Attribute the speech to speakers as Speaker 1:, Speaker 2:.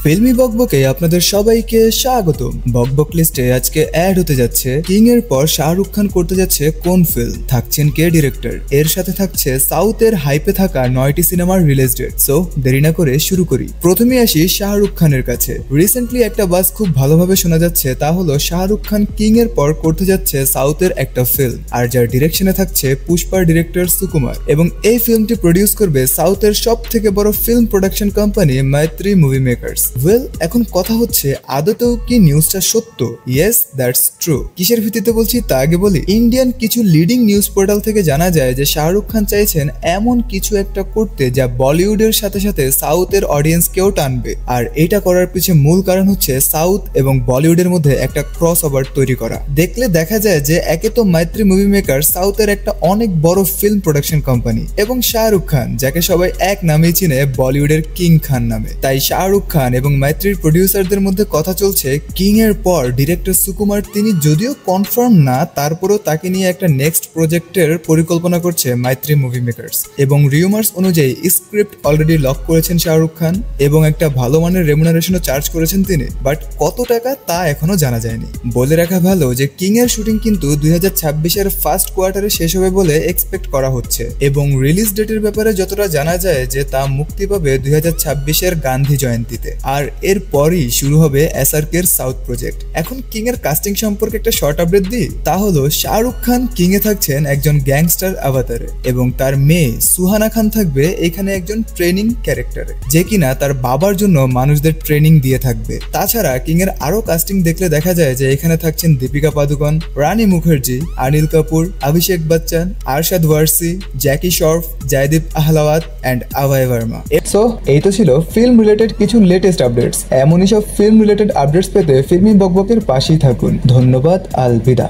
Speaker 1: ফিল্মি বকবকে আপনাদের সবাইকে স্বাগতম। বকবক লিস্টে আজকে অ্যাড হতে যাচ্ছে কিং এর পর শাহরুখ খান করতে যাচ্ছে কোন ফিল্ম, থাকছেন কে ডিরেক্টর, এর সাথে থাকছে সাউথের হাইপে থাকা 9টি সিনেমার রিলিজ ডেট। সো দেরি না করে শুরু করি। প্রথমে আসি শাহরুখ খানের কাছে। রিসেন্টলি একটা বাস খুব ভালোভাবে শোনা যাচ্ছে, তা হলো শাহরুখ খান কিং এর পর করতে যাচ্ছে সাউথের একটা ফিল্ম, আর যার ডিরেকশনে থাকছে পুষ্পার ডিরেক্টর সুকুমার, এবং এই ফিল্মটি প্রডিউস করবে সাউথের সব থেকে বড় ফিল্ম প্রোডাকশন কোম্পানি মৈত্রী মুভি মেকার্স। এখন কথা হচ্ছে আদতেও কি নিউজটা সত্য? Yes, that's true. কিসের ভিত্তিতে বলছি তা আগে বলি। ইন্ডিয়ান কিছু লিডিং নিউজ পোর্টাল থেকে জানা যায় যে শাহরুখ খান চাইছেন এমন কিছু একটা করতে যা বলিউডের সাথে সাথে সাউথের অডিয়েন্সকেও টানবে, আর এটা করার পিছনে মূল কারণ হচ্ছে সাউথ এবং বলিউডের মধ্যে একটা ক্রস ওভার তৈরি করা। দেখলে দেখা যায় যে একে তো মৈত্রী মুভি মেকার সাউথের একটা অনেক বড় ফিল্ম প্রোডাকশন কোম্পানি, এবং শাহরুখ খান যাকে সবাই এক নামেই চিনে বলিউডের কিং খান নামে। তাই শাহরুখ খান এবং মৈত্রীর প্রডিউসারদের মধ্যে কথা চলছে কিং এর পর ডিরেক্টর সুকুমার, তিনি যদিও কনফার্ম না, তারপরেও তাকে নিয়ে একটা নেক্সট প্রজেক্টের পরিকল্পনা করছে মৈত্রী মুভি মেকার্স, এবং রিউমার্স অনুযায়ী স্ক্রিপ্ট অলরেডি লক করেছেন শাহরুখ খান এবং একটা ভালো মানের রেমুনারেশনও চার্জ করেছেন তিনি, বাট কত টাকা তা এখনো জানা যায়নি। বলে রাখা ভালো যে কিং এর শুটিং কিন্তু 2026-এর ফার্স্ট কোয়ার্টারে শেষ হবে বলে এক্সপেক্ট করা হচ্ছে, এবং রিলিজ ডেটের ব্যাপারে যতটা জানা যায় যে তা মুক্তি পাবে 2026-এর গান্ধী জয়ন্তীতে, আর এর পরই শুরু হবে এসআরকের সাউথ প্রজেক্ট। এখন কিং এর কাস্টিং সম্পর্কে একটা শর্ট আপডেট দিই, তা হলো শাহরুখ খান কিং এ থাকছেন একজন গ্যাংস্টার অবতারে, এবং তার মেয়ে সুহানা খান থাকবে এখানে একজন ট্রেনিং ক্যারেক্টারে, যে কিনা তার বাবার জন্য মানুষদের ট্রেনিং দিয়ে থাকবে। তাছাড়া কিং এর আরো কাস্টিং দেখলে দেখা যায় যে এখানে থাকছেন দীপিকা পাদুকন, রানী মুখার্জি, অনিল কাপুর, অভিষেক বচ্চন, আরশাদ ওয়ারসি, জ্যাকি শ্রফ, জয়দীপ আহলাওয়াত এন্ড অভয় বর্মা। সো এই তো ছিল ফিল্ম রিলেটেড কিছু লেটেস্ট আপডেটস। এমনই সব ফিল্ম রিলেটেড আপডেটস পেতে ফিল্মি বকবকের পাশেই থাকুন। ধন্যবাদ, আলবিদা।